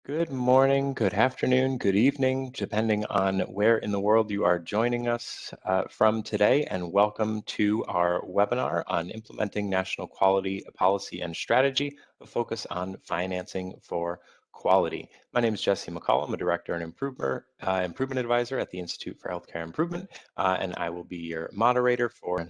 Good morning, good afternoon, good evening, depending on where in the world you are joining us from today, and welcome to our webinar on implementing national quality policy and strategy, a focus on financing for quality. My name is Jesse McCall. I'm a director and improvement advisor at the Institute for Healthcare Improvement, and I will be your moderator for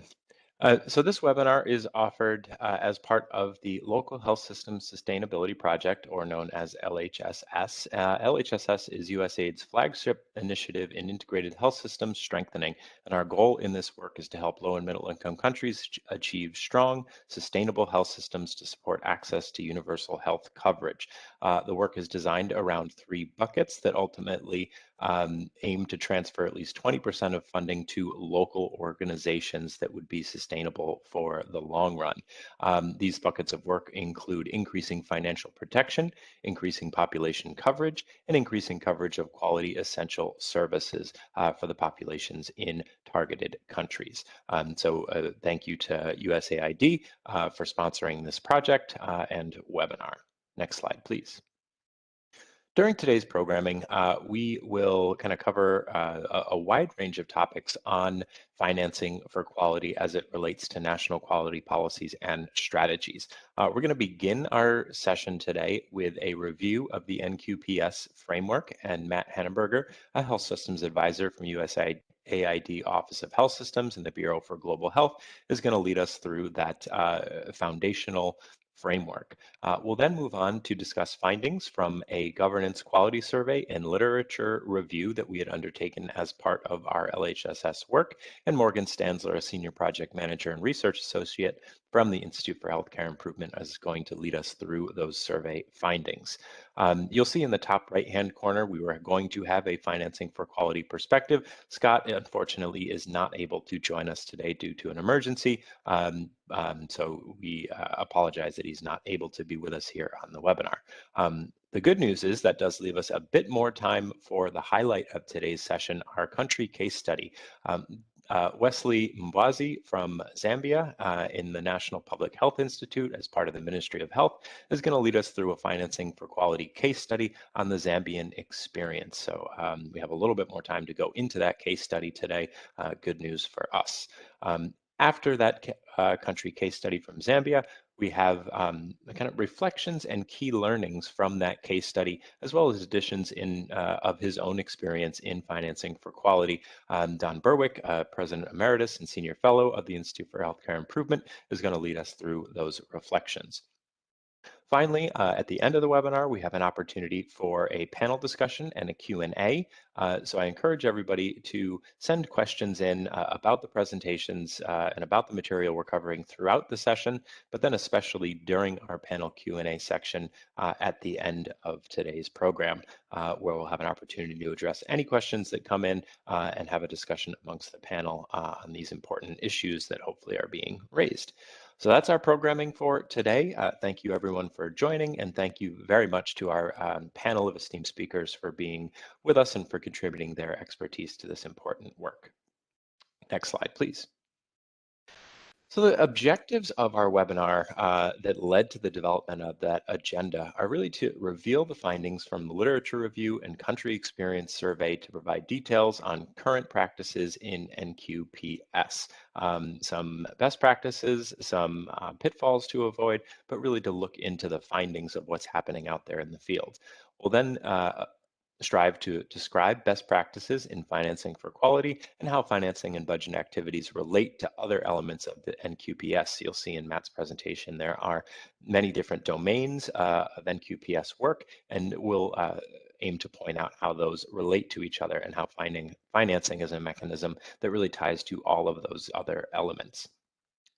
so this webinar is offered as part of the Local Health System Sustainability Project, or known as LHSS. LHSS is USAID's flagship initiative in integrated health systems strengthening, and our goal in this work is to help low and middle income countries achieve strong, sustainable health systems to support access to universal health coverage. The work is designed around three buckets that ultimately aim to transfer at least 20% of funding to local organizations that would be sustainable for the long run. These buckets of work include increasing financial protection, increasing population coverage, and increasing coverage of quality essential services for the populations in targeted countries. So thank you to USAID for sponsoring this project and webinar. Next slide, please. During today's programming, we will kind of cover a wide range of topics on financing for quality as it relates to national quality policies and strategies. We're going to begin our session today with a review of the NQPS framework, and Matt Henneberger, a health systems advisor from USAID Office of Health Systems and the Bureau for Global Health, is going to lead us through that foundational framework. We'll then move on to discuss findings from a governance quality survey and literature review that we had undertaken as part of our LHSS work. And Morgan Stanzler, a senior project manager and research associate from the Institute for Healthcare Improvement, is going to lead us through those survey findings. You'll see in the top right-hand corner, we were going to have a financing for quality perspective. Scott, unfortunately, is not able to join us today due to an emergency. So we apologize that he's not able to be with us here on the webinar. The good news is that does leave us a bit more time for the highlight of today's session, our country case study. Wesley Mbwazi from Zambia in the National Public Health Institute as part of the Ministry of Health is going to lead us through a financing for quality case study on the Zambian experience. So we have a little bit more time to go into that case study today. Good news for us. After that country case study from Zambia, we have kind of reflections and key learnings from that case study, as well as additions of his own experience in financing for quality. Don Berwick, President Emeritus and Senior Fellow of the Institute for Healthcare Improvement, is going to lead us through those reflections. Finally, at the end of the webinar, we have an opportunity for a panel discussion and a Q&A. So I encourage everybody to send questions in about the presentations and about the material we're covering throughout the session, but then especially during our panel Q&A section at the end of today's program, where we'll have an opportunity to address any questions that come in and have a discussion amongst the panel on these important issues that hopefully are being raised. So that's our programming for today. Thank you everyone for joining, and thank you very much to our panel of esteemed speakers for being with us and for contributing their expertise to this important work. Next slide, please. So the objectives of our webinar that led to the development of that agenda are really to reveal the findings from the literature review and country experience survey to provide details on current practices in NQPS, some best practices, some pitfalls to avoid, but really to look into the findings of what's happening out there in the field. We'll then strive to describe best practices in financing for quality and how financing and budget activities relate to other elements of the NQPS. You'll see in Matt's presentation there are many different domains of NQPS work, and we'll aim to point out how those relate to each other and how financing is a mechanism that really ties to all of those other elements.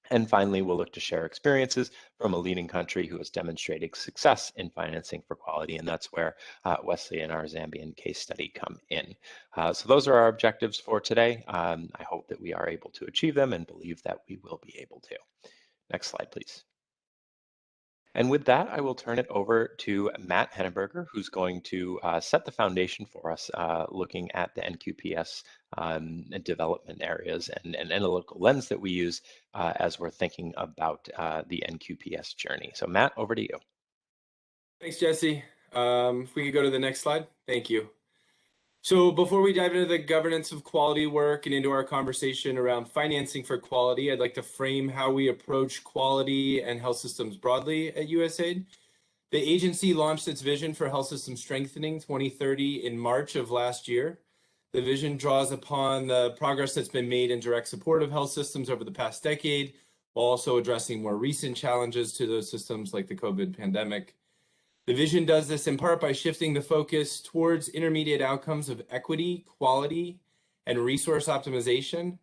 And finally, we'll look to share experiences from a leading country who has demonstrated success in financing for quality, and that's where Wesley and our Zambian case study come in. So those are our objectives for today. I hope that we are able to achieve them and believe that we will be able to. Next slide, please. And with that, I will turn it over to Matt Henneberger, who's going to set the foundation for us, looking at the NQPS development areas and analytical lens that we use as we're thinking about the NQPS journey. So Matt, over to you. Thanks, Jesse. If we could go to the next slide. Thank you. So before we dive into the governance of quality work and into our conversation around financing for quality, I'd like to frame how we approach quality and health systems broadly at USAID. The agency launched its vision for health system strengthening 2030 in March of last year. The vision draws upon the progress that's been made in direct support of health systems over the past decade, while also addressing more recent challenges to those systems like the COVID pandemic. The vision does this in part by shifting the focus towards intermediate outcomes of equity, quality, and resource optimization.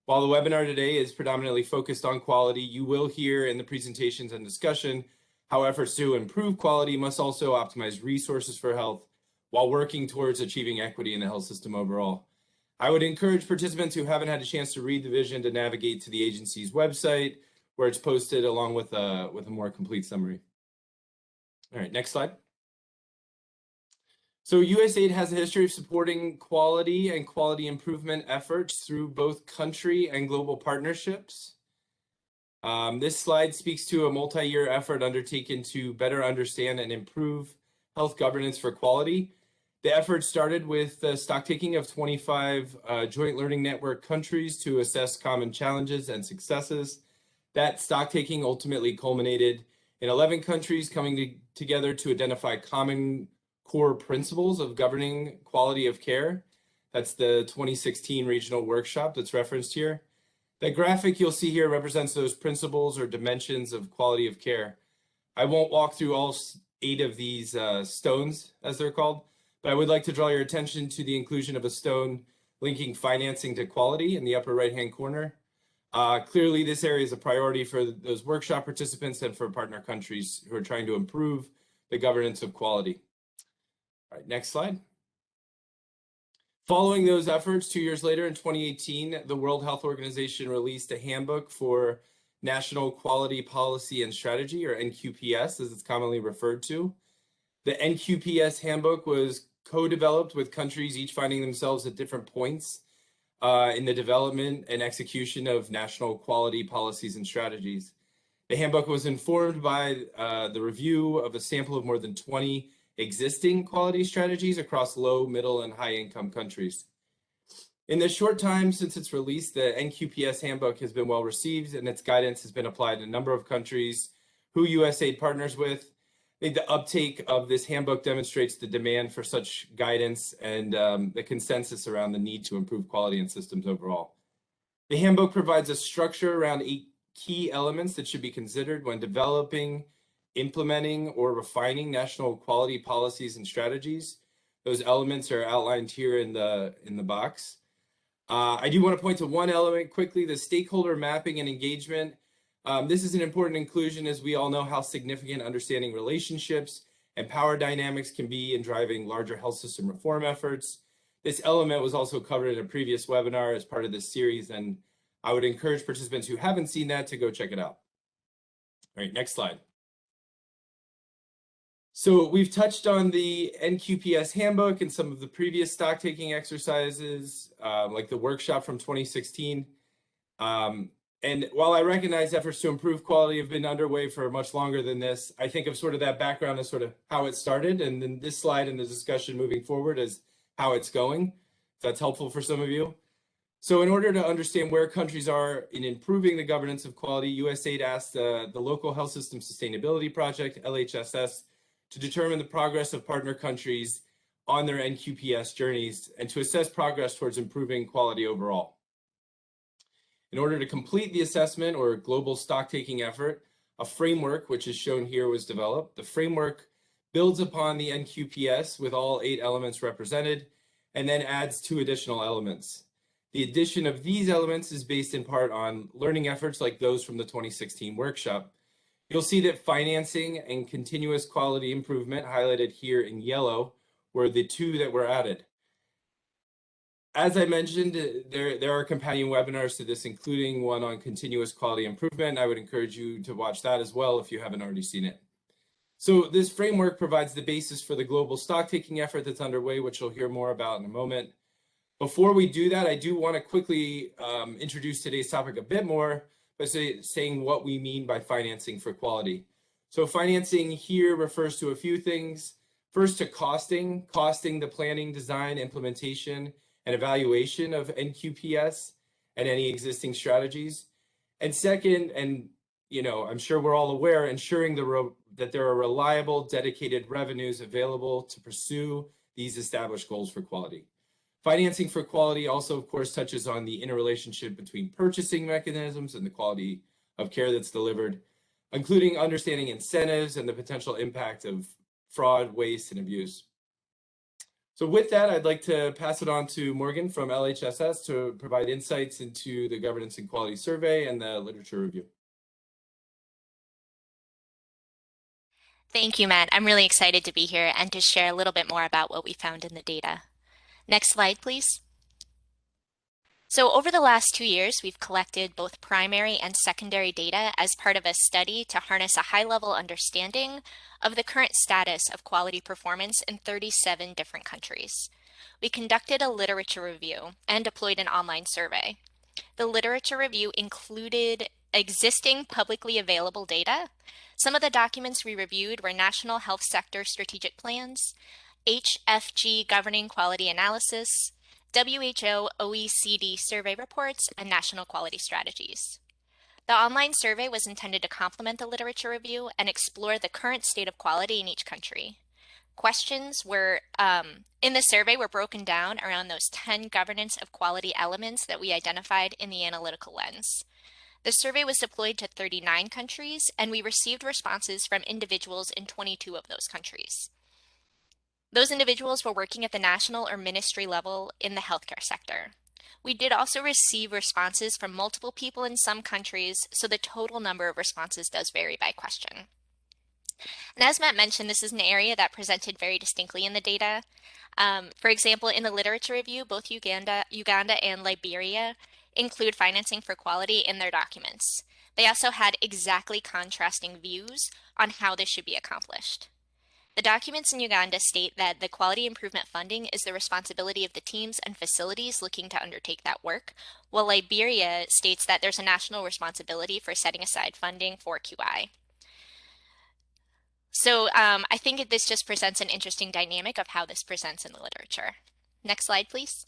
While the webinar today is predominantly focused on quality, you will hear in the presentations and discussion how efforts to improve quality must also optimize resources for health while working towards achieving equity in the health system overall. I would encourage participants who haven't had a chance to read the vision to navigate to the agency's website, where it's posted along with a more complete summary. All right, next slide. So USAID has a history of supporting quality and quality improvement efforts through both country and global partnerships. This slide speaks to a multi-year effort undertaken to better understand and improve health governance for quality. The effort started with the stocktaking of 25 Joint Learning Network countries to assess common challenges and successes. That stocktaking ultimately culminated in 11 countries coming together to identify common core principles of governing quality of care. That's the 2016 regional workshop that's referenced here. The graphic you'll see here represents those principles or dimensions of quality of care. I won't walk through all 8 of these stones, as they're called, but I would like to draw your attention to the inclusion of a stone linking financing to quality in the upper right-hand corner. Clearly, this area is a priority for those workshop participants and for partner countries who are trying to improve the governance of quality. All right, next slide. Following those efforts, 2 years later in 2018, the World Health Organization released a handbook for National Quality Policy and Strategy, or NQPS, as it's commonly referred to. The NQPS handbook was co-developed with countries each finding themselves at different points in the development and execution of national quality policies and strategies. The handbook was informed by the review of a sample of more than 20 existing quality strategies across low, middle, and high-income countries. In the short time since its release, the NQPS handbook has been well received, and its guidance has been applied in a number of countries who USAID partners with. I think the uptake of this handbook demonstrates the demand for such guidance and the consensus around the need to improve quality in systems overall. The handbook provides a structure around 8 key elements that should be considered when developing, implementing, or refining national quality policies and strategies. Those elements are outlined here in the box. I do want to point to one element quickly, the stakeholder mapping and engagement. This is an important inclusion, as we all know how significant understanding relationships and power dynamics can be in driving larger health system reform efforts. This element was also covered in a previous webinar as part of this series, and I would encourage participants who haven't seen that to go check it out. All right, next slide. So we've touched on the NQPS handbook and some of the previous stock-taking exercises, like the workshop from 2016. And while I recognize efforts to improve quality have been underway for much longer than this, I think of sort of that background as sort of how it started, and then this slide in the discussion moving forward is how it's going, if that's helpful for some of you. So in order to understand where countries are in improving the governance of quality, USAID asked the Local Health System Sustainability Project, LHSS, to determine the progress of partner countries on their NQPS journeys and to assess progress towards improving quality overall. In order to complete the assessment or global stock-taking effort, a framework, which is shown here, was developed. The framework builds upon the NQPS with all 8 elements represented and then adds 2 additional elements. The addition of these elements is based in part on learning efforts like those from the 2016 workshop. You'll see that financing and continuous quality improvement, highlighted here in yellow, were the 2 that were added. As I mentioned, there are companion webinars to this, including one on continuous quality improvement. I would encourage you to watch that as well if you haven't already seen it. So this framework provides the basis for the global stock-taking effort that's underway, which you'll hear more about in a moment. Before we do that, I do want to quickly introduce today's topic a bit more by saying what we mean by financing for quality. So financing here refers to a few things. first to costing the planning, design, implementation, and evaluation of NQPS and any existing strategies. And second, and I'm sure we're all aware, ensuring that there are reliable, dedicated revenues available to pursue these established goals for quality. Financing for quality also, of course, touches on the interrelationship between purchasing mechanisms and the quality of care that's delivered, including understanding incentives and the potential impact of fraud, waste, and abuse. So with that, I'd like to pass it on to Morgan from LHSS to provide insights into the Governance and Quality Survey and the literature review. Thank you, Matt. I'm really excited to be here and to share a little bit more about what we found in the data. Next slide, please. So over the last 2 years, we've collected both primary and secondary data as part of a study to harness a high-level understanding of the current status of quality performance in 37 different countries. We conducted a literature review and deployed an online survey. The literature review included existing publicly available data. Some of the documents we reviewed were National Health Sector Strategic Plans, HFG Governing Quality Analysis, WHO OECD survey reports, and national quality strategies. The online survey was intended to complement the literature review and explore the current state of quality in each country. Questions were in the survey were broken down around those 10 governance of quality elements that we identified in the analytical lens. The survey was deployed to 39 countries, and we received responses from individuals in 22 of those countries. Those individuals were working at the national or ministry level in the healthcare sector. We did also receive responses from multiple people in some countries, so the total number of responses does vary by question. And as Matt mentioned, this is an area that presented very distinctly in the data. For example, in the literature review, both Uganda and Liberia include financing for quality in their documents. They also had exactly contrasting views on how this should be accomplished. The documents in Uganda state that the quality improvement funding is the responsibility of the teams and facilities looking to undertake that work, while Liberia states that there's a national responsibility for setting aside funding for QI. So I think this just presents an interesting dynamic of how this presents in the literature. Next slide, please.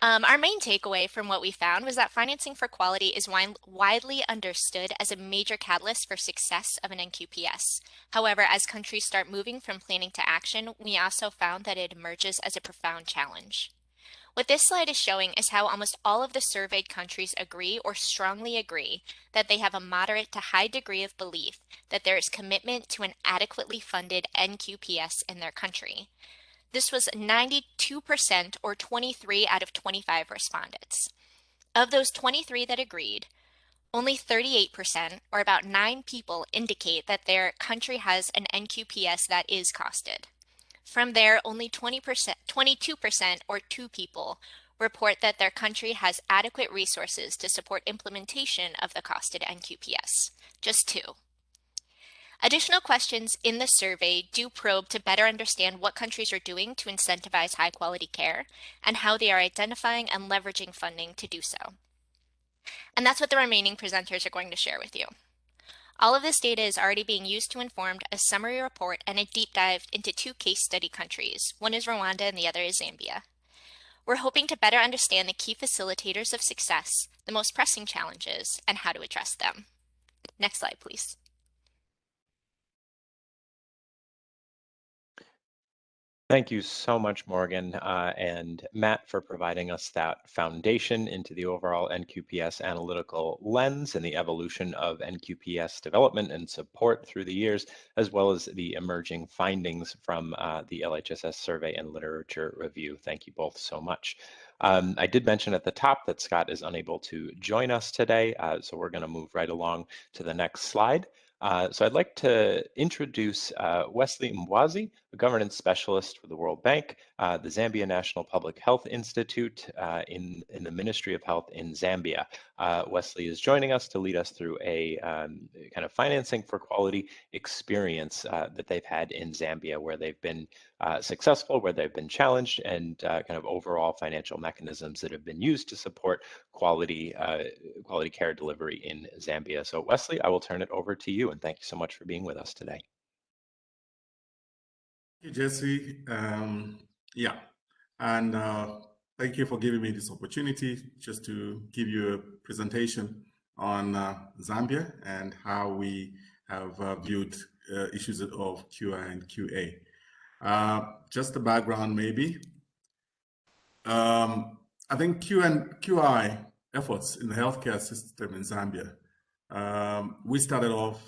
Our main takeaway from what we found was that financing for quality is widely understood as a major catalyst for success of an NQPS. However, as countries start moving from planning to action, we also found that it emerges as a profound challenge. What this slide is showing is how almost all of the surveyed countries agree or strongly agree that they have a moderate to high degree of belief that there is commitment to an adequately funded NQPS in their country. This was 92% or 23 out of 25 respondents. Of those 23 that agreed, only 38%, or about 9 people, indicate that their country has an NQPS that is costed. From there, only 22%, or 2 people, report that their country has adequate resources to support implementation of the costed NQPS. Just 2. Additional questions in the survey do probe to better understand what countries are doing to incentivize high quality care and how they are identifying and leveraging funding to do so. And that's what the remaining presenters are going to share with you. All of this data is already being used to inform a summary report and a deep dive into 2 case study countries. One is Rwanda and the other is Zambia. We're hoping to better understand the key facilitators of success, the most pressing challenges, and how to address them. Next slide, please. Thank you so much, Morgan and Matt, for providing us that foundation into the overall NQPS analytical lens and the evolution of NQPS development and support through the years, as well as the emerging findings from the LHSS survey and literature review. Thank you both so much. I did mention at the top that Scott is unable to join us today, so we're going to move right along to the next slide. So I'd like to introduce Wesley Mbwazi, a governance specialist for the World Bank, the Zambia National Public Health Institute in the Ministry of Health in Zambia. Wesley is joining us to lead us through a kind of financing for quality experience that they've had in Zambia, where they've been successful, where they've been challenged, and kind of overall financial mechanisms that have been used to support quality care delivery in Zambia. So Wesley, I will turn it over to you, and thank you so much for being with us today. Thank you, Jesse. Yeah, and thank you for giving me this opportunity just to give you a presentation on Zambia and how we have viewed issues of QI and QA. Just the background, maybe. I think QI efforts in the healthcare system in Zambia. We started off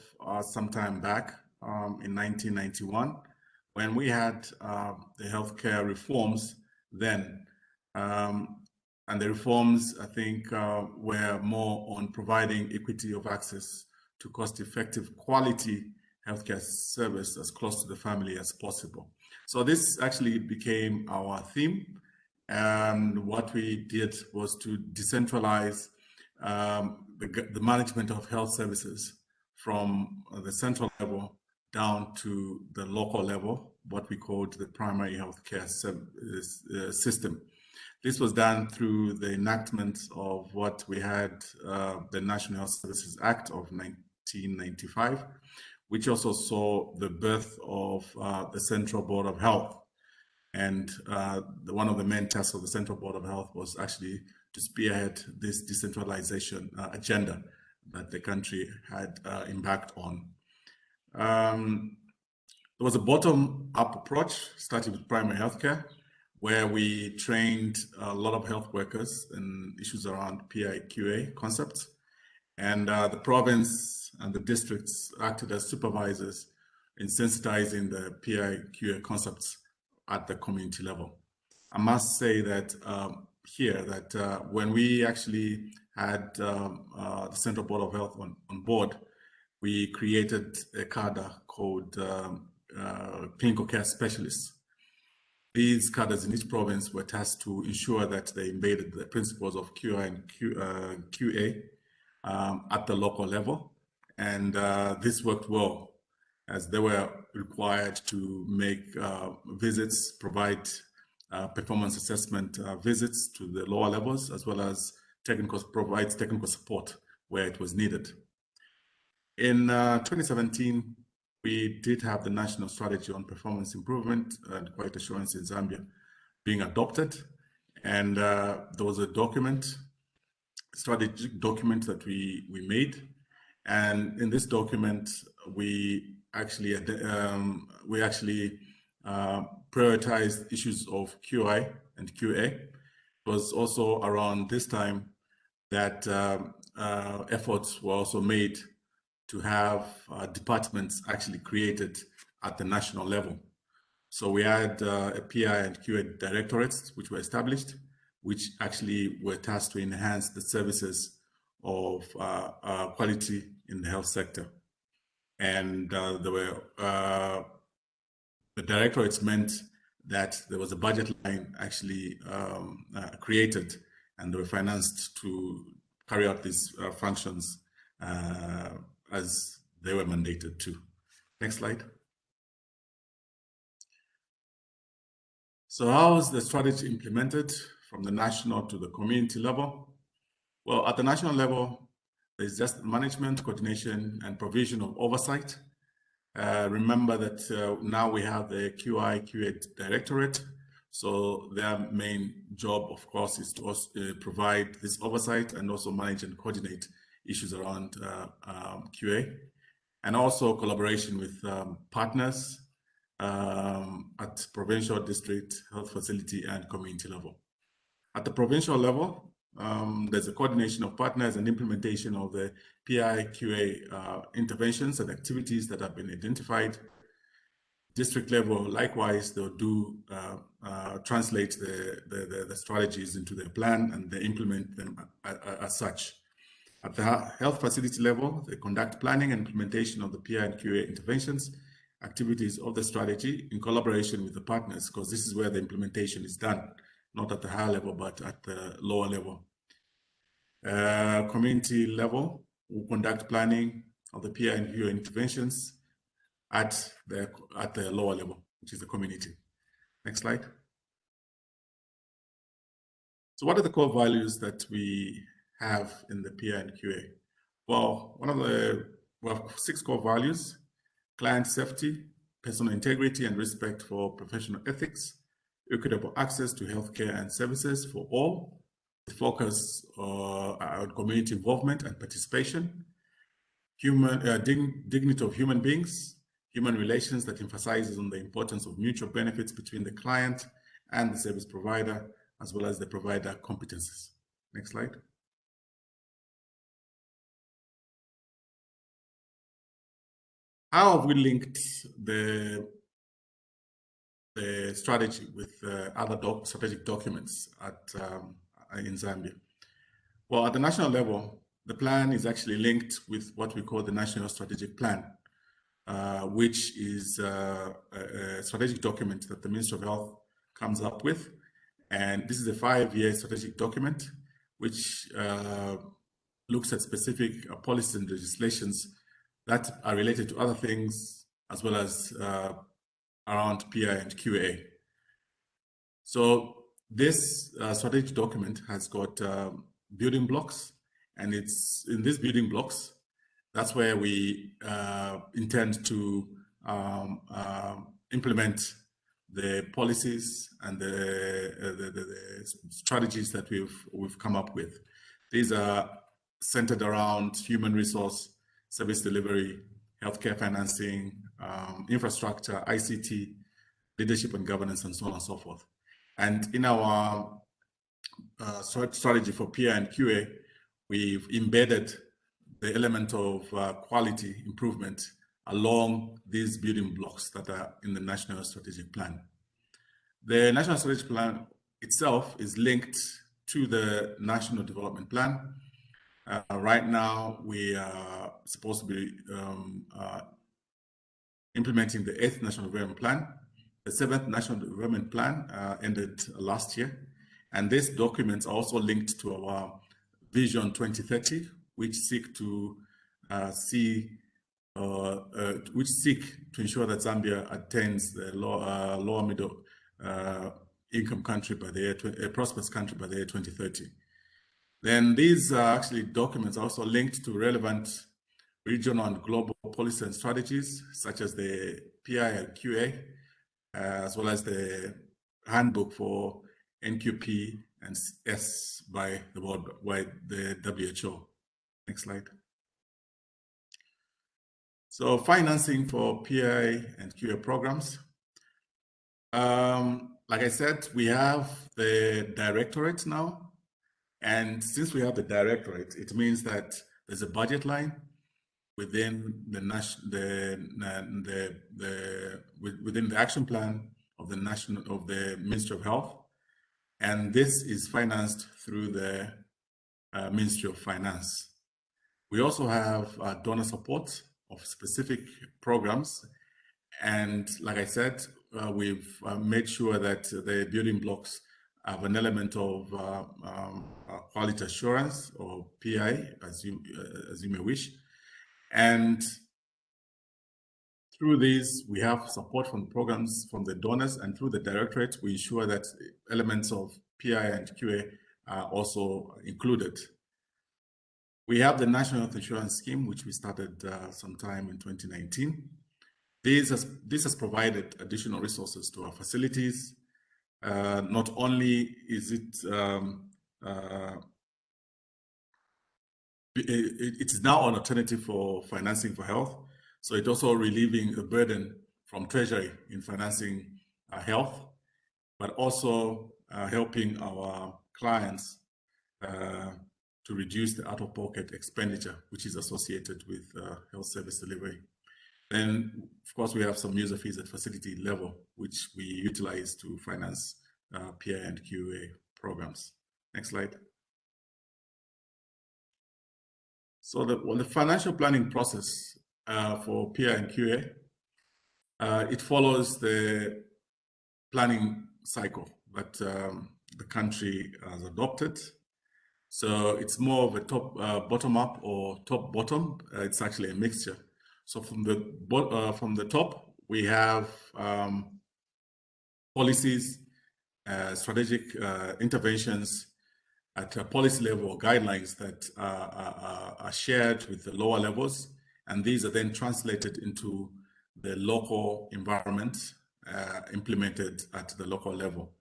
some time back in 1991 when we had the healthcare reforms then. And the reforms, I think, were more on providing equity of access to cost-effective quality healthcare service as close to the family as possible. So this actually became our theme. And what we did was to decentralize the management of health services from the central level down to the local level, what we called the primary healthcare system. This was done through the enactment of what we had, the National Health Services Act of 1995, which also saw the birth of the Central Board of Health. And one of the main tasks of the Central Board of Health was actually to spearhead this decentralization agenda that the country had embarked on. There was a bottom-up approach, starting with primary healthcare, where we trained a lot of health workers in issues around PI/QA concepts. And the province and the districts acted as supervisors in sensitizing the PI/QA concepts at the community level. I must say that when we actually had the Central Board of Health on board, we created a cadre called clinical care specialists. These cadres in each province were tasked to ensure that they embedded the principles of QI and QA at the local level. And this worked well, as they were required to make visits, provide performance assessment visits to the lower levels, as well as provide technical support where it was needed. In 2017, we did have the National Strategy on Performance Improvement and Quality Assurance in Zambia being adopted. And there was a strategic document that we made. And in this document, we actually prioritized issues of QI and QA. It was also around this time that efforts were also made to have departments actually created at the national level. So we had a PI and QA directorates which were established, which actually were tasked to enhance the services of quality in the health sector. And the directorates meant that there was a budget line actually created, and they were financed to carry out these functions as they were mandated to. Next slide. So how is the strategy implemented from the national to the community level? Well, at the national level, there's just management, coordination, and provision of oversight. Remember that now we have the QI/QA Directorate. So their main job, of course, is to also, provide this oversight and also manage and coordinate issues around QA, and also collaboration with partners at provincial, district, health facility, and community level. At the provincial level, there's a coordination of partners and implementation of the PI/QA interventions and activities that have been identified. District level, likewise, they'll do translate the strategies into their plan, and they implement them as such. At the health facility level, they conduct planning and implementation of the PI and QA interventions, activities of the strategy in collaboration with the partners, because this is where the implementation is done, not at the higher level, but at the lower level. Community level, we conduct planning of the PI and QA interventions at the lower level, which is the community. Next slide. So what are the core values that we have in the PI and QA? Well, we have 6 core values: client safety, personal integrity and respect for professional ethics, equitable access to healthcare and services for all, with focus on community involvement and participation, dignity of human beings, human relations that emphasizes on the importance of mutual benefits between the client and the service provider, as well as the provider competencies. Next slide. How have we linked the strategy with other strategic documents in Zambia? Well, at the national level, the plan is actually linked with what we call the National Strategic Plan, which is a strategic document that the Ministry of Health comes up with. And this is a 5-year strategic document, which looks at specific policies and legislations that are related to other things, as well as around PI and QA. So this strategic document has got building blocks, and it's in these building blocks, that's where we intend to implement the policies and the strategies that we've come up with. These are centered around human resource, service delivery, healthcare financing, infrastructure, ICT, leadership and governance, and so on and so forth. And in our strategy for PI and QA, we've embedded the element of quality improvement along these building blocks that are in the National Strategic Plan. The National Strategic Plan itself is linked to the National Development Plan. Right now, we are supposed to be implementing the 8th National Development Plan. The 7th National Development Plan ended last year. And these documents are also linked to our Vision 2030, which seek to ensure that Zambia attains the lower middle income country by the year, a prosperous country by the year 2030. Then these actually documents are also linked to relevant regional and global policy and strategies, such as the PI and QA, as well as the Handbook for NQPS by the WHO. Next slide. So financing for PI and QA programs. Like I said, we have the directorate now. And since we have the directorate, it means that there's a budget line within the within the action plan of the Ministry of Health, and this is financed through the Ministry of Finance. We also have donor support of specific programs, and like I said, we've made sure that the building blocks have an element of quality assurance, or PI, as you may wish. And through these, we have support from programs from the donors, and through the directorate, we ensure that elements of PI and QA are also included. We have the National Health Insurance Scheme, which we started sometime in 2019. This has provided additional resources to our facilities. Not only is it's now an alternative for financing for health, so it's also relieving a burden from Treasury in financing health, but also helping our clients to reduce the out-of-pocket expenditure, which is associated with health service delivery. Then, of course, we have some user fees at facility level, which we utilize to finance PI and QA programs. Next slide. So the financial planning process for PI and QA, it follows the planning cycle that the country has adopted. So it's more of a bottom-up or top-bottom. It's actually a mixture. So from the top, we have policies, strategic interventions at a policy level, or guidelines that are shared with the lower levels, and these are then translated into the local environment implemented at the local level.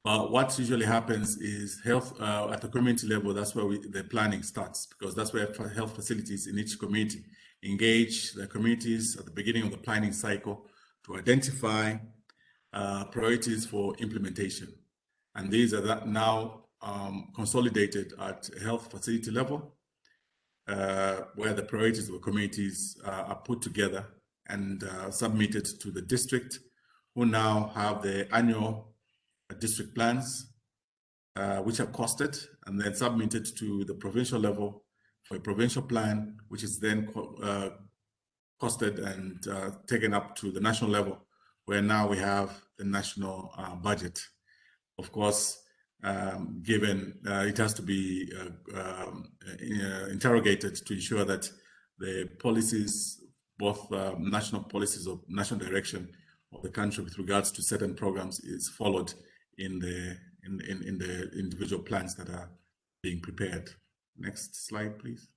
But what usually happens is health at the community level, that's where the planning starts, because that's where health facilities in each community engage the communities at the beginning of the planning cycle to identify priorities for implementation. And these are now consolidated at health facility level, where the priorities of the communities are put together and submitted to the district, who now have the annual district plans, which are costed and then submitted to the provincial level for a provincial plan, which is then costed and taken up to the national level, where now we have the national budget. Of course, given it has to be interrogated to ensure that the policies, both national policies of national direction of the country with regards to certain programs, is followed in the individual plans that are being prepared. Next slide, please.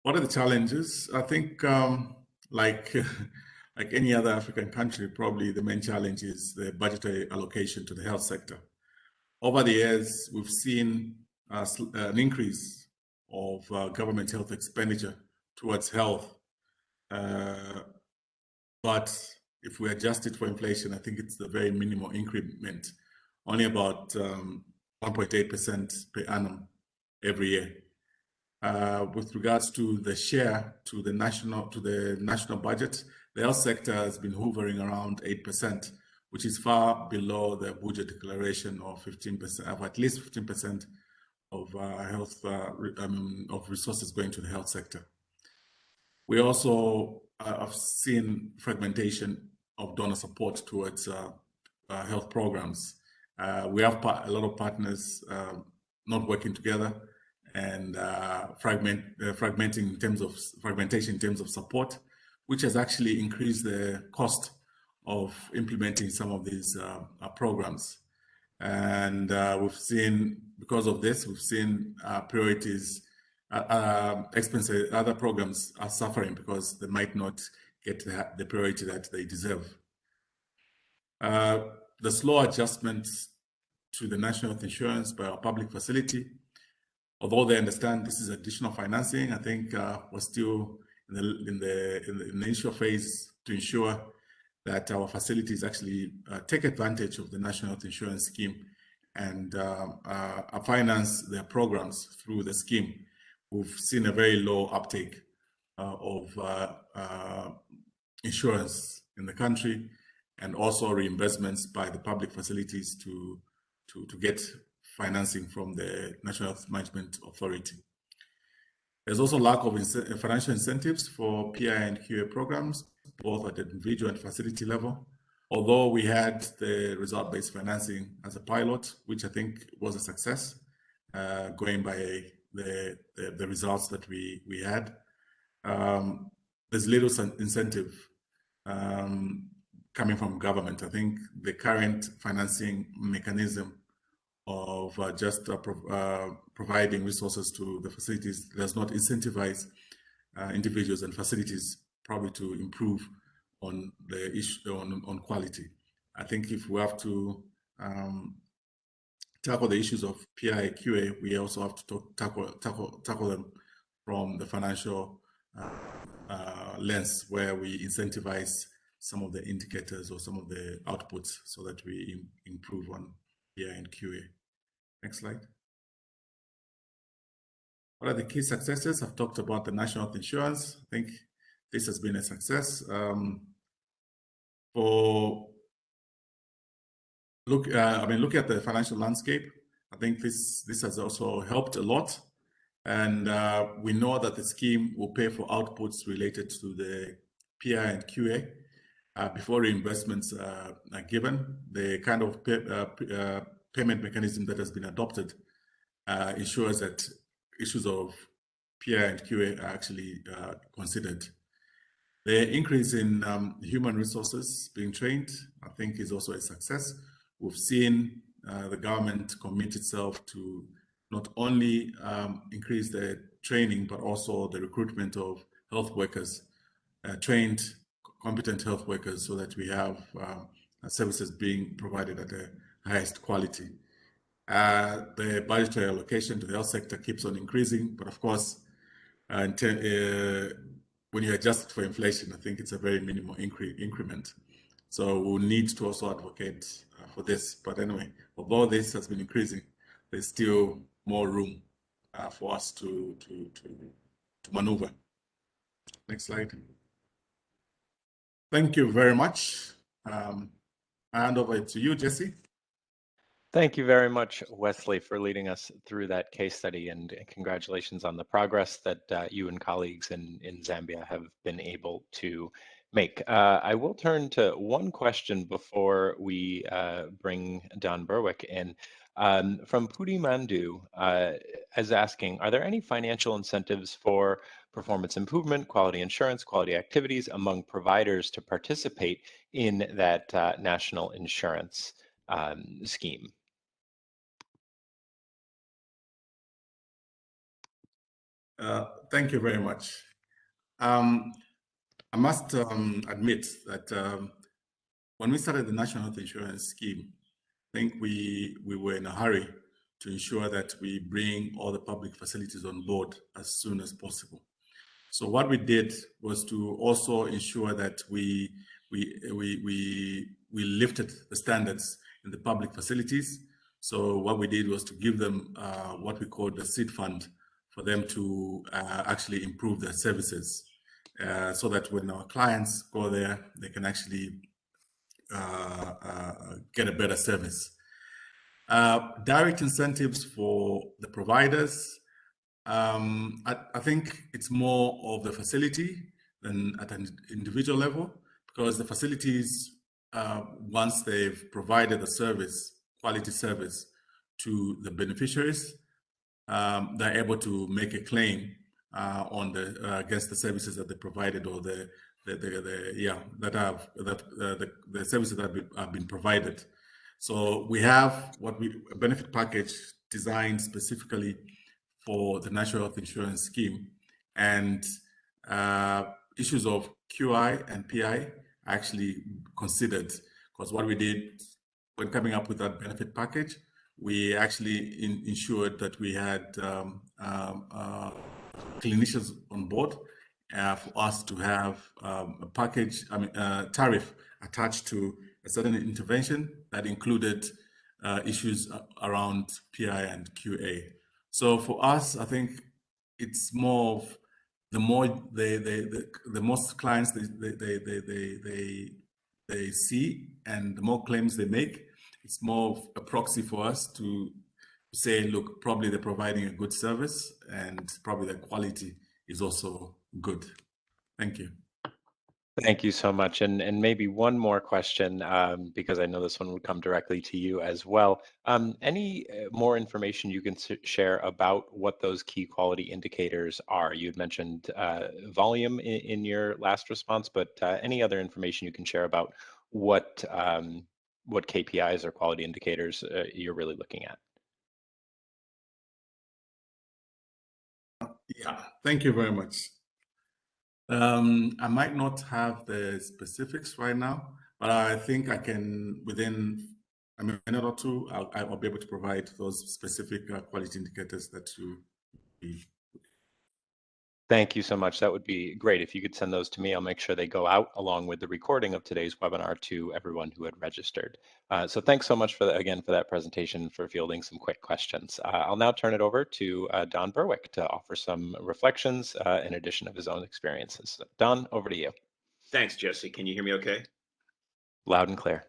What are the challenges? I think like any other African country, probably the main challenge is the budgetary allocation to the health sector. Over the years, we've seen an increase of government health expenditure towards health. But if we adjust it for inflation, I think it's a very minimal increment, only about 1.8% per annum every year. With regards to the share to the national budget, the health sector has been hovering around 8%, which is far below the budget declaration of 15%, of at least 15% of health of resources going to the health sector. We also have seen fragmentation of donor support towards health programs. We have a lot of partners not working together, and fragmentation in terms of support, which has actually increased the cost of implementing some of these programs. And we've seen, because of this, we've seen priorities, expenses, other programs are suffering because they might not get the priority that they deserve. The slow adjustments to the national health insurance by our public facility, although they understand this is additional financing, I think we're still in the initial phase to ensure that our facilities actually take advantage of the national health insurance scheme and finance their programs through the scheme. We've seen a very low uptake of insurance in the country, and also reimbursements by the public facilities to get financing from the National Health Management Authority. There's also lack of financial incentives for PI and QA programs, both at the individual and facility level. Although we had the result-based financing as a pilot, which I think was a success, going by the results that we had. There's little incentive coming from government. I think the current financing mechanism of just providing resources to the facilities does not incentivize individuals and facilities probably to improve on the issue on quality. I think if we have to tackle the issues of PI QA, we also have to tackle them from the financial lens, where we incentivize some of the indicators or some of the outputs so that we improve on PI and QA. Next slide. What are the key successes? I've talked about the national health insurance. I think this has been a success. Look at the financial landscape. I think this has also helped a lot, and we know that the scheme will pay for outputs related to the PI and QA before reimbursements are given. The kind of payment mechanism that has been adopted ensures that issues of PI and QA are actually considered. The increase in human resources being trained, I think, is also a success. We've seen the government commit itself to not only increase the training, but also the recruitment of health workers trained, competent health workers so that we have services being provided at the highest quality. The budgetary allocation to the health sector keeps on increasing, but of course, when you adjust for inflation, I think it's a very minimal increment. So we'll need to also advocate for this. But anyway, although this has been increasing, there's still more room for us to maneuver. Next slide. Thank you very much. I hand over to you, Jesse. Thank you very much, Wesley, for leading us through that case study, and congratulations on the progress that you and colleagues in Zambia have been able to make. I will turn to one question before we bring Don Berwick in. From Pudi Mandu, as asking, are there any financial incentives for performance improvement, quality insurance, quality activities among providers to participate in that national insurance scheme? Thank you very much. I must admit that when we started the National Health Insurance Scheme, I think we were in a hurry to ensure that we bring all the public facilities on board as soon as possible. So what we did was to also ensure that we lifted the standards in the public facilities. So what we did was to give them what we call the seed fund for them to actually improve their services, so that when our clients go there, they can actually get a better service. Direct incentives for the providers, I think it's more of the facility than at an individual level, because the facilities, once they've provided a service, quality service to the beneficiaries, they're able to make a claim on the against the services that they provided, or the services that have been provided. So we have a benefit package designed specifically for the National Health Insurance Scheme, and issues of QI and PI actually considered, because what we did when coming up with that benefit package, we actually ensured that we had clinicians on board for us to have a package, tariff attached to a certain intervention that included issues around PI and QA. So for us, I think it's more of the most clients they see, and the more claims they make, it's more of a proxy for us to say, look, probably they're providing a good service, and probably the quality is also good. Thank you. Thank you so much. And maybe one more question, because I know this one would come directly to you as well. Any more information you can share about what those key quality indicators are? You had mentioned volume in your last response, but any other information you can share about what KPIs or quality indicators you're really looking at? Yeah, thank you very much. I might not have the specifics right now, but I think I can, within a minute or two, I'll be able to provide those specific quality indicators that you need. Thank you so much. That would be great. If you could send those to me, I'll make sure they go out along with the recording of today's webinar to everyone who had registered. So thanks so much for that presentation, for fielding some quick questions. I'll now turn it over to Don Berwick to offer some reflections in addition of his own experiences. Don, over to you. Thanks, Jesse. Can you hear me okay? Loud and clear.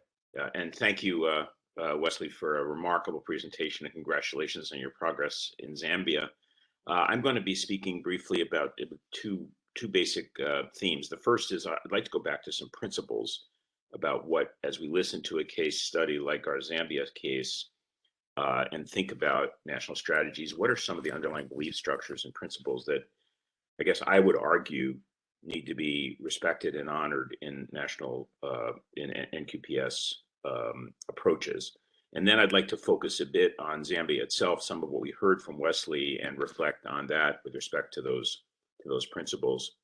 And thank you, Wesley, for a remarkable presentation, and congratulations on your progress in Zambia. I'm going to be speaking briefly about two basic themes. The first is I'd like to go back to some principles about what, as we listen to a case study like our Zambia case, and think about national strategies, what are some of the underlying belief structures and principles that I guess I would argue need to be respected and honored in national, in NQPS approaches. And then I'd like to focus a bit on Zambia itself, some of what we heard from Wesley, and reflect on that with respect to those principles.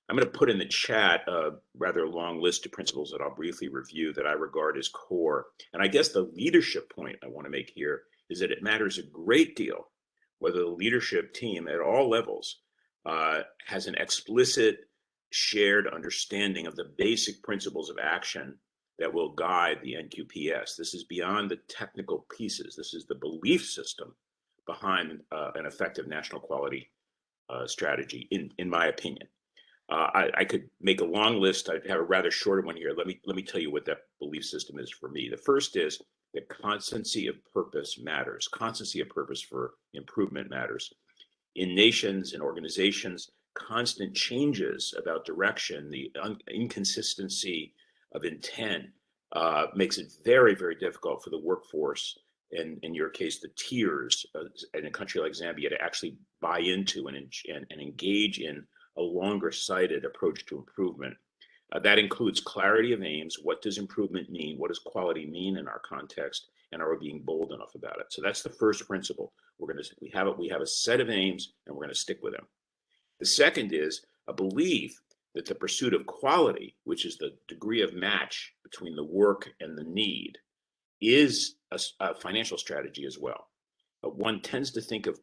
I'm going to put in the chat a rather long list of principles that I'll briefly review that I regard as core. And I guess the leadership point I want to make here is that it matters a great deal whether the leadership team at all levels has an explicit shared understanding of the basic principles of action that will guide the NQPS. This is beyond the technical pieces. This is the belief system behind an effective national quality strategy, in my opinion. I could make a long list. I have a rather shorter one here. Let me tell you what that belief system is for me. The first is that constancy of purpose matters. Constancy of purpose for improvement matters. In nations and organizations, constant changes about direction, the inconsistency of intent makes it very, very difficult for the workforce, and in your case, the tiers in a country like Zambia, to actually buy into and engage in a longer-sighted approach to improvement. That includes clarity of aims. What does improvement mean? What does quality mean in our context? And are we being bold enough about it? So that's the first principle. We have a set of aims, and we're going to stick with them. The second is a belief that the pursuit of quality, which is the degree of match between the work and the need, is a financial strategy as well. One tends to think of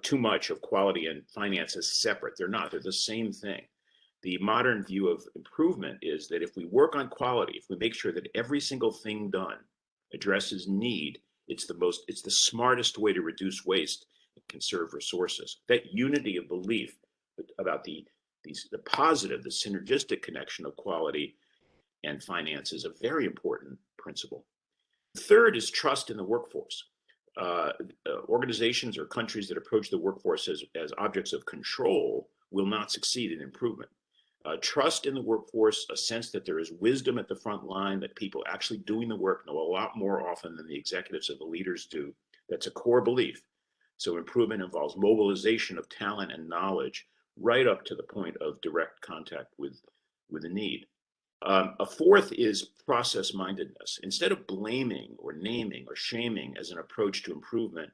too much of quality and finance as separate. They're not. They're the same thing. The modern view of improvement is that if we work on quality, if we make sure that every single thing done addresses need, it's the smartest way to reduce waste and conserve resources. That unity of belief about the positive, the synergistic connection of quality and finance is a very important principle. Third is trust in the workforce. Organizations or countries that approach the workforce as objects of control will not succeed in improvement. Trust in the workforce, a sense that there is wisdom at the front line, that people actually doing the work know a lot more often than the executives or the leaders do. That's a core belief. So improvement involves mobilization of talent and knowledge right up to the point of direct contact with the need. A fourth is process mindedness. Instead of blaming or naming or shaming as an approach to improvement,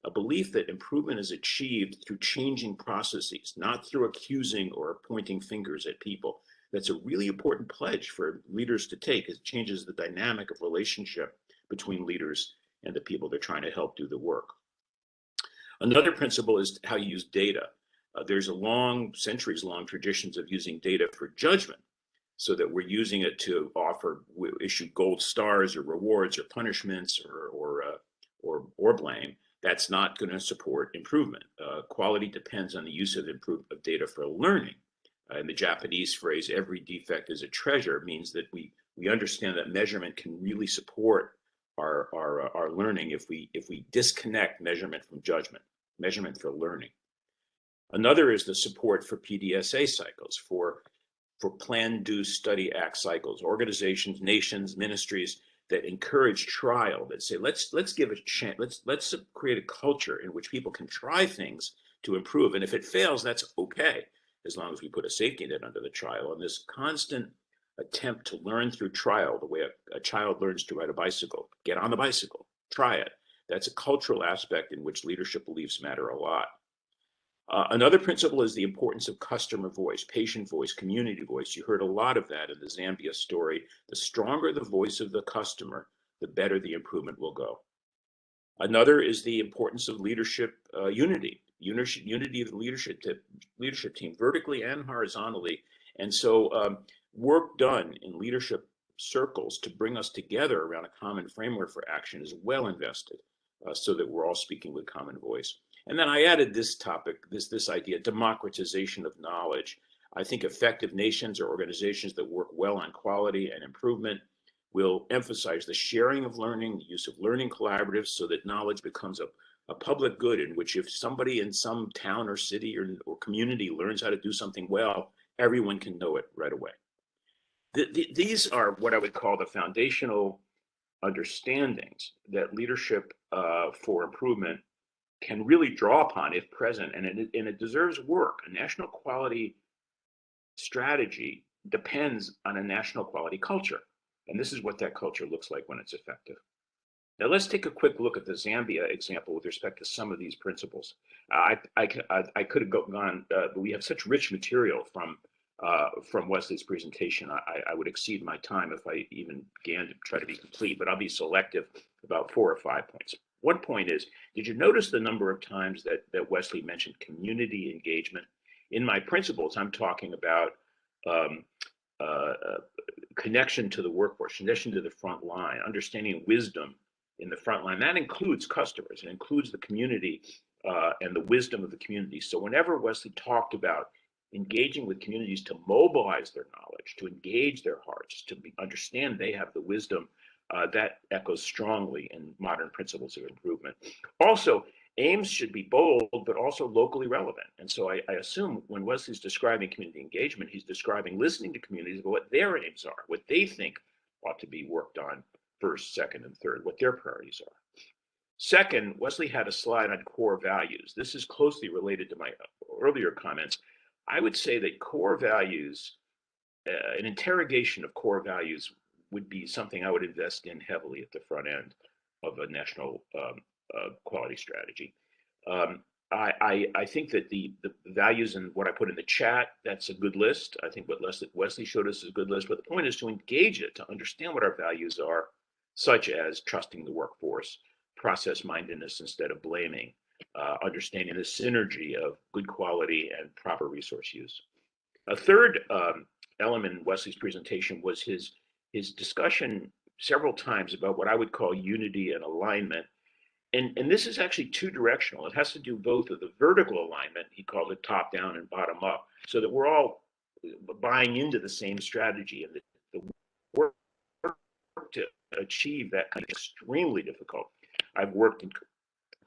a belief that improvement is achieved through changing processes, not through accusing or pointing fingers at people. That's a really important pledge for leaders to take. It changes the dynamic of relationship between leaders and the people they're trying to help do the work. Another principle is how you use data. There's a centuries-long traditions of using data for judgment, so that we're using it to issue gold stars or rewards or punishments or blame. That's not going to support improvement. Quality depends on the use of data for learning. And the Japanese phrase, every defect is a treasure, means that we understand that measurement can really support our learning if we disconnect measurement from judgment, measurement for learning. Another is the support for PDSA cycles, for plan, do, study, act cycles, organizations, nations, ministries that encourage trial, that say, let's give a chance, let's create a culture in which people can try things to improve. And if it fails, that's okay, as long as we put a safety net under the trial. And this constant attempt to learn through trial, the way a child learns to ride a bicycle, get on the bicycle, try it. That's a cultural aspect in which leadership beliefs matter a lot. Another principle is the importance of customer voice, patient voice, community voice. You heard a lot of that in the Zambia story. The stronger the voice of the customer, the better the improvement will go. Another is the importance of leadership unity of the leadership team, vertically and horizontally. And so work done in leadership circles to bring us together around a common framework for action is well invested, so that we're all speaking with common voice. And then I added this topic, this idea, democratization of knowledge. I think effective nations or organizations that work well on quality and improvement will emphasize the sharing of learning, the use of learning collaboratives, so that knowledge becomes a public good, in which if somebody in some town or city or community learns how to do something well, everyone can know it right away. These are what I would call the foundational understandings that leadership for improvement can really draw upon if present, and it deserves work. A national quality strategy depends on a national quality culture, and this is what that culture looks like when it's effective. Now let's take a quick look at the Zambia example with respect to some of these principles. I could have gone, but we have such rich material from from Wesley's presentation. I would exceed my time if I even began to try to be complete, but I'll be selective about 4 or 5 points. One point is, did you notice the number of times that Wesley mentioned community engagement? In my principles, I'm talking about connection to the workforce, connection to the front line, understanding wisdom in the front line. That includes customers, it includes the community and the wisdom of the community. So whenever Wesley talked about engaging with communities to mobilize their knowledge, to engage their hearts, to understand they have the wisdom, that echoes strongly in modern principles of improvement. Also, aims should be bold, but also locally relevant. And so I assume when Wesley's describing community engagement, he's describing listening to communities about what their aims are, what they think ought to be worked on first, second, and third, what their priorities are. Second, Wesley had a slide on core values. This is closely related to my earlier comments. I would say that core values, an interrogation of core values would be something I would invest in heavily at the front end of a national quality strategy. I think that the values and what I put in the chat, that's a good list. I think what Wesley showed us is a good list, but the point is to engage it, to understand what our values are, such as trusting the workforce, process mindedness instead of blaming, understanding the synergy of good quality and proper resource use. A third element in Wesley's presentation was his discussion several times about what I would call unity and alignment. And this is actually two directional. It has to do both with the vertical alignment, he called it top down and bottom up, so that we're all buying into the same strategy, and the work to achieve that kind of extremely difficult. I've worked in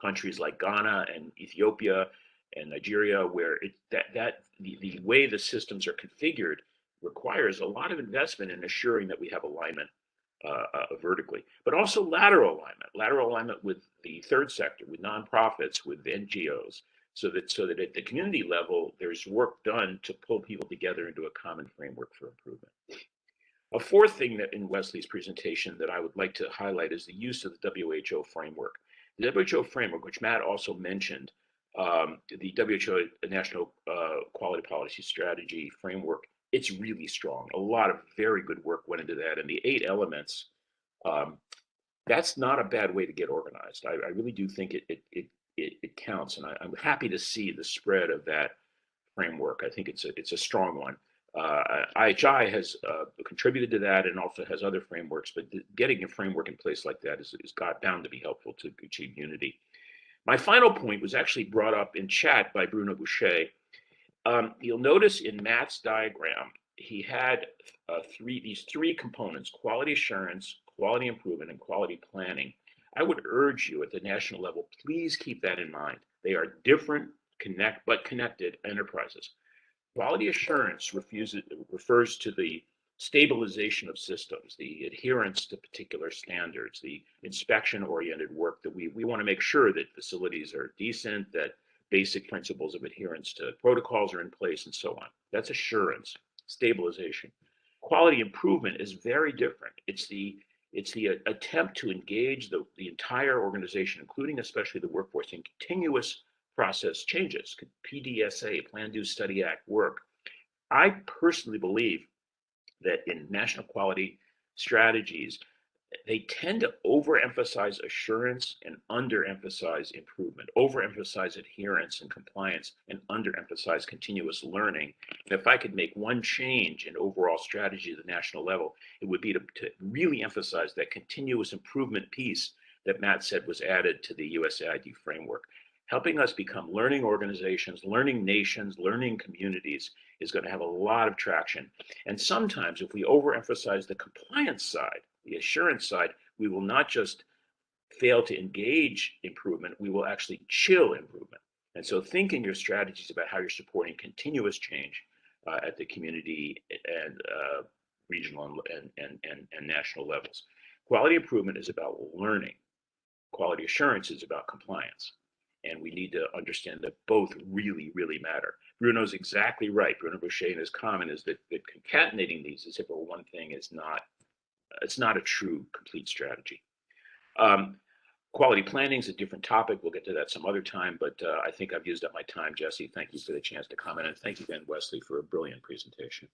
countries like Ghana and Ethiopia and Nigeria, where the way the systems are configured requires a lot of investment in assuring that we have alignment vertically, but also lateral alignment with the third sector, with nonprofits, with NGOs, so that at the community level, there's work done to pull people together into a common framework for improvement. A fourth thing that in Wesley's presentation that I would like to highlight is the use of the WHO framework. The WHO framework, which Matt also mentioned, the WHO National Quality Policy Strategy framework, it's really strong. A lot of very good work went into that. And the 8 elements, that's not a bad way to get organized. I really do think it counts. And I'm happy to see the spread of that framework. I think it's a strong one. IHI has contributed to that and also has other frameworks, but getting a framework in place like that is bound to be helpful to achieve unity. My final point was actually brought up in chat by Bruno Boucher. You'll notice in Matt's diagram, he had these three components: quality assurance, quality improvement, and quality planning. I would urge you at the national level, please keep that in mind. They are different, but connected enterprises. Quality assurance refers to the stabilization of systems, the adherence to particular standards, the inspection-oriented work that we want to make sure that facilities are decent, that basic principles of adherence to protocols are in place, and so on. That's assurance, stabilization. Quality improvement is very different. It's the attempt to engage the entire organization, including especially the workforce, in continuous process changes, PDSA, Plan, Do, Study, Act work. I personally believe that in national quality strategies, they tend to overemphasize assurance and underemphasize improvement, overemphasize adherence and compliance, and underemphasize continuous learning. And if I could make one change in overall strategy at the national level, it would be to really emphasize that continuous improvement piece that Matt said was added to the USAID framework. Helping us become learning organizations, learning nations, learning communities is going to have a lot of traction. And sometimes if we overemphasize the compliance side, the assurance side, we will not just fail to engage improvement, we will actually chill improvement. And so think in your strategies about how you're supporting continuous change at the community and regional and national levels. Quality improvement is about learning. Quality assurance is about compliance. And we need to understand that both really, really matter. Bruno's exactly right. Bruno Boucher in his comment is that concatenating these as if it were one thing is not, it's not a true complete strategy. Quality planning is a different topic. We'll get to that some other time, but I think I've used up my time. Jesse, thank you for the chance to comment, and thank you again, Wesley, for a brilliant presentation.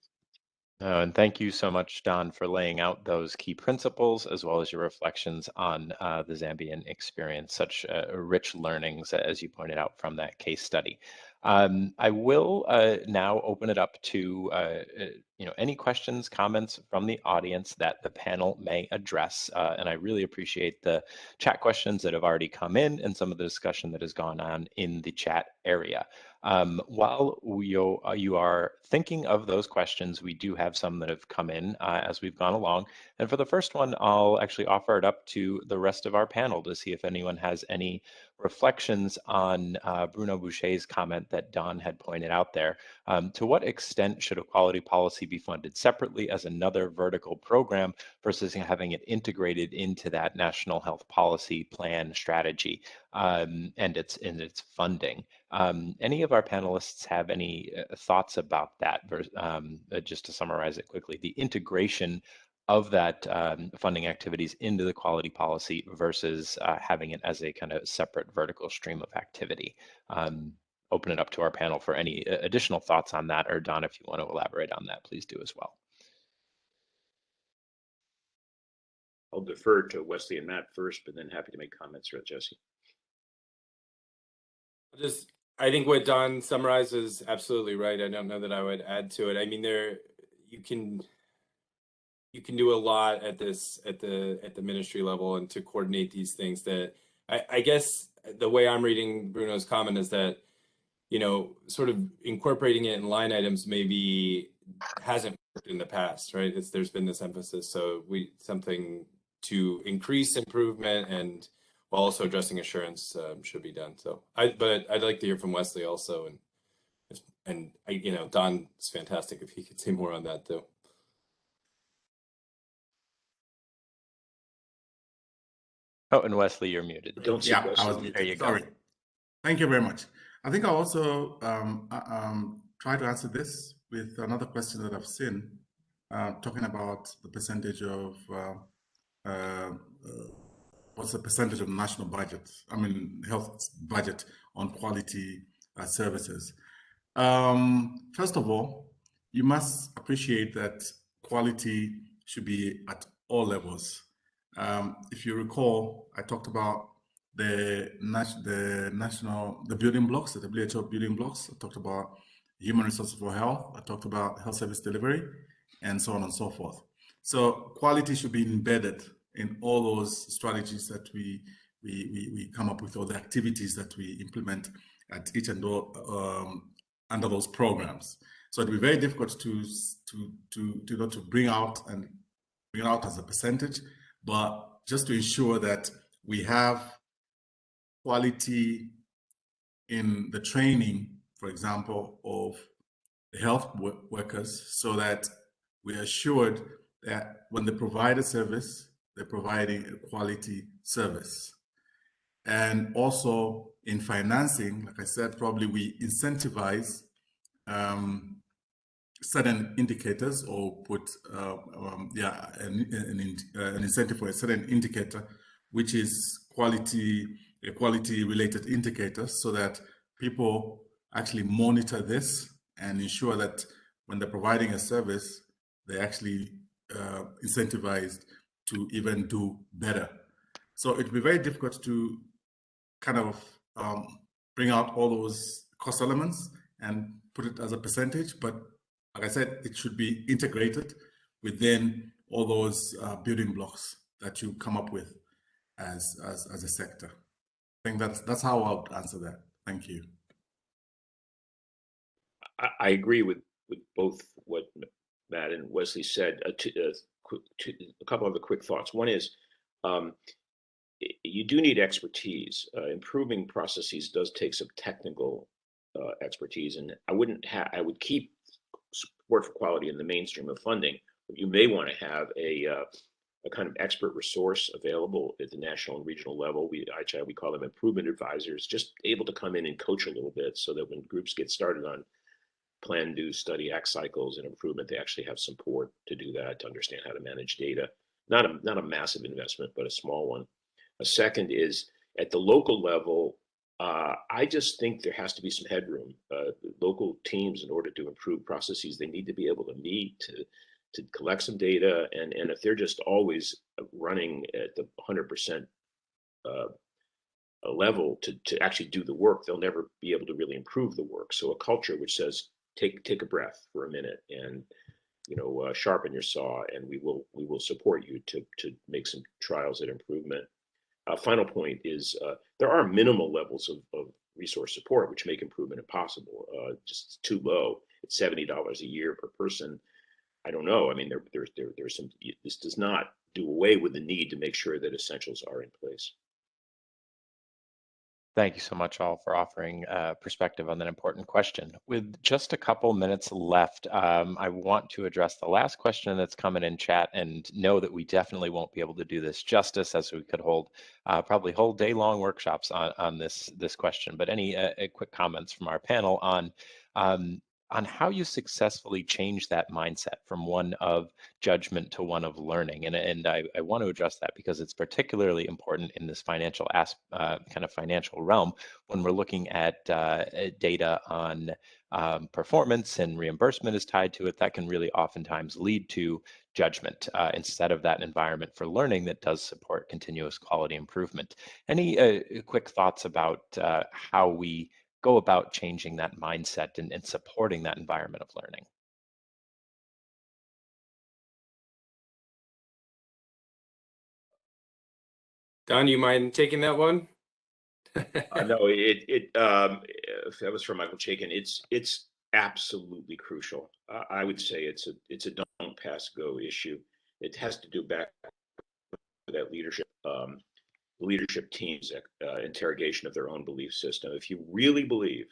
And thank you so much, Don, for laying out those key principles as well as your reflections on the Zambian experience. Such rich learnings, as you pointed out, from that case study. I will now open it up to any questions, comments from the audience that the panel may address. And I really appreciate the chat questions that have already come in and some of the discussion that has gone on in the chat area. While you are thinking of those questions, we do have some that have come in as we've gone along. And for the first one, I'll actually offer it up to the rest of our panel to see if anyone has any reflections on Bruno Boucher's comment that Don had pointed out there. To what extent should a quality policy be funded separately as another vertical program versus having it integrated into that national health policy plan strategy and its funding? Any of our panelists have any thoughts about that? Just to summarize it quickly, the integration of that funding activities into the quality policy versus having it as a kind of separate vertical stream of activity. Open it up to our panel for any additional thoughts on that, or Don, if you want to elaborate on that, please do as well. I'll defer to Wesley and Matt first, but then happy to make comments with Jesse. I think what Don summarized is absolutely right. I don't know that I would add to it. I mean, you can do a lot at the ministry level and to coordinate these things. That I guess the way I'm reading Bruno's comment is that, sort of incorporating it in line items maybe hasn't worked in the past, right? There's been this emphasis, so something to increase improvement and while also addressing assurance should be done. So but I'd like to hear from Wesley also, and Don is fantastic if he could say more on that too. Oh, and Wesley, you're muted. Don't see Yeah, Wesley. I was muted. There you Sorry. go. Thank you very much. I think I'll also try to answer this with another question that I've seen, talking about the percentage of what's the percentage of national budget, health budget on quality services. First of all, you must appreciate that quality should be at all levels. If you recall, I talked about the building blocks, the WHO building blocks. I talked about human resources for health. I talked about health service delivery, and so on and so forth. So quality should be embedded in all those strategies that we come up with, or the activities that we implement at each and all under those programs. So it'd be very difficult to bring out as a percentage, but just to ensure that we have quality in the training, for example, of the health workers, so that we are assured that when they provide a service, they're providing a quality service. And also in financing, like I said, probably we incentivize certain indicators, or put an incentive for a certain indicator, which is a quality related indicator, so that people actually monitor this and ensure that when they're providing a service, they're actually incentivized to even do better. So it'd be very difficult to kind of bring out all those cost elements and put it as a percentage, but like I said, it should be integrated within all those building blocks that you come up with as a sector. I think that's how I would answer that. Thank you. I agree with both what Matt and Wesley said. A couple of the quick thoughts. One is, you do need expertise. Improving processes does take some technical expertise, and I would keep support for quality in the mainstream of funding, but you may want to have a kind of expert resource available at the national and regional level. We call them improvement advisors, just able to come in and coach a little bit, so that when groups get started on plan, do, study, act cycles and improvement, they actually have support to do that, to understand how to manage data. Not a massive investment, but a small one. A second is at the local level, I just think there has to be some headroom. Local teams, in order to improve processes, they need to be able to meet to collect some data. And if they're just always running at the 100% level to actually do the work, they'll never be able to really improve the work. So a culture which says, take a breath for a minute and sharpen your saw, and we will support you to make some trials at improvement. Final point is there are minimal levels of resource support which make improvement impossible. Just too low. It's $70 a year per person. I don't know. I mean, there's some. This does not do away with the need to make sure that essentials are in place. Thank you so much, all, for offering perspective on that important question. With just a couple minutes left, I want to address the last question that's coming in chat, and know that we definitely won't be able to do this justice, as we could hold probably whole day-long workshops on this question. But any quick comments from our panel on how you successfully change that mindset from one of judgment to one of learning. And I want to address that because it's particularly important in this financial kind of financial realm when we're looking at data on performance, and reimbursement is tied to it. That can really oftentimes lead to judgment instead of that environment for learning that does support continuous quality improvement. Any quick thoughts about how we go about changing that mindset and supporting that environment of learning? Don, you mind taking that one? No, if that was from Michael Chaikin, it's absolutely crucial. I would say it's a don't pass go issue. It has to do back with that leadership team's interrogation of their own belief system. If you really believe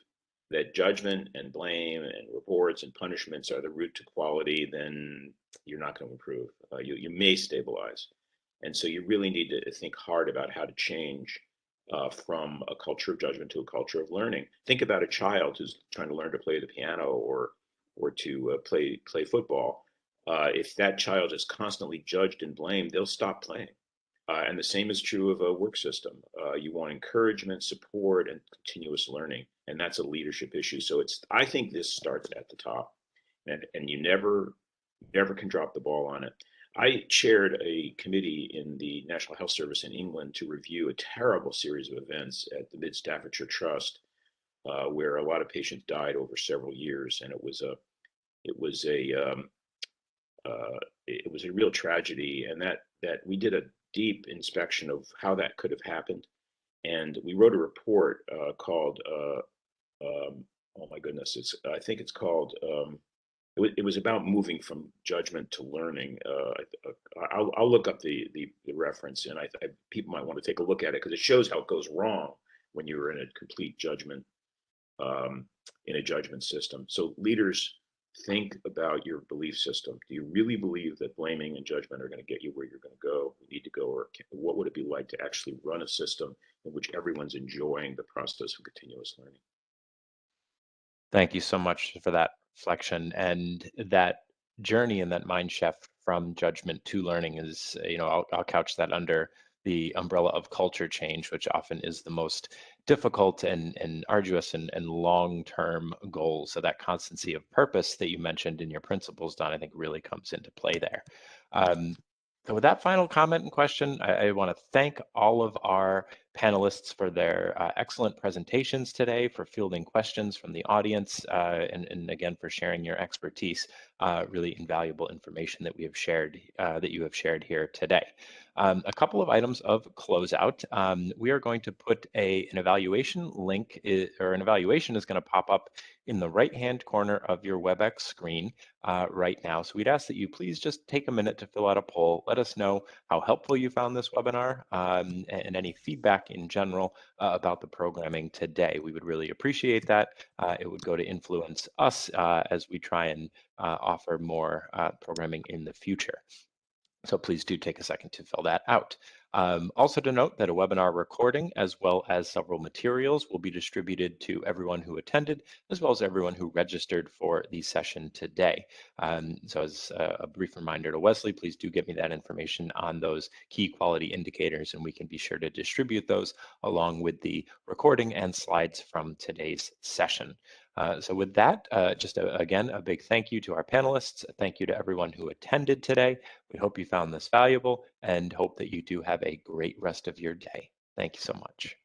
that judgment and blame and rewards and punishments are the route to quality, then you're not going to improve. You may stabilize. And so you really need to think hard about how to change from a culture of judgment to a culture of learning. Think about a child who's trying to learn to play the piano or to play football. If that child is constantly judged and blamed, they'll stop playing. And the same is true of a work system. You want encouragement, support, and continuous learning, and that's a leadership issue. So I think this starts at the top, and you never can drop the ball on it. I chaired a committee in the National Health Service in England to review a terrible series of events at the Mid Staffordshire Trust, where a lot of patients died over several years, and it was a real tragedy. And that we did a deep inspection of how that could have happened, and we wrote a report called oh my goodness, I think it's called. It was about moving from judgment to learning. I'll look up the reference, and I people might want to take a look at it because it shows how it goes wrong when you're in a complete judgment, in a judgment system. So leaders, think about your belief system. Do you really believe that blaming and judgment are going to get you where you're going to go? You need to go, or what would it be like to actually run a system in which everyone's enjoying the process of continuous learning? Thank you so much for that reflection, and that journey and that mind shift from judgment to learning is, I'll couch that under the umbrella of culture change, which often is the most difficult and arduous and long-term goal. So that constancy of purpose that you mentioned in your principles, Don, I think really comes into play there. So with that final comment and question, I want to thank all of our panelists for their excellent presentations today, for fielding questions from the audience, and again, for sharing your expertise, really invaluable information that you have shared here today. A couple of items of closeout. We are going to put an evaluation link, or an evaluation is going to pop up in the right-hand corner of your WebEx screen right now. So we'd ask that you please just take a minute to fill out a poll. Let us know how helpful you found this webinar, and any feedback in general about the programming today. We would really appreciate that. It would go to influence us as we try and offer more programming in the future. So please do take a second to fill that out. Also to note that a webinar recording as well as several materials will be distributed to everyone who attended, as well as everyone who registered for the session today. So as a brief reminder to Wesley, please do give me that information on those key quality indicators, and we can be sure to distribute those along with the recording and slides from today's session. So with that, again, a big thank you to our panelists. Thank you to everyone who attended today. We hope you found this valuable and hope that you do have a great rest of your day. Thank you so much.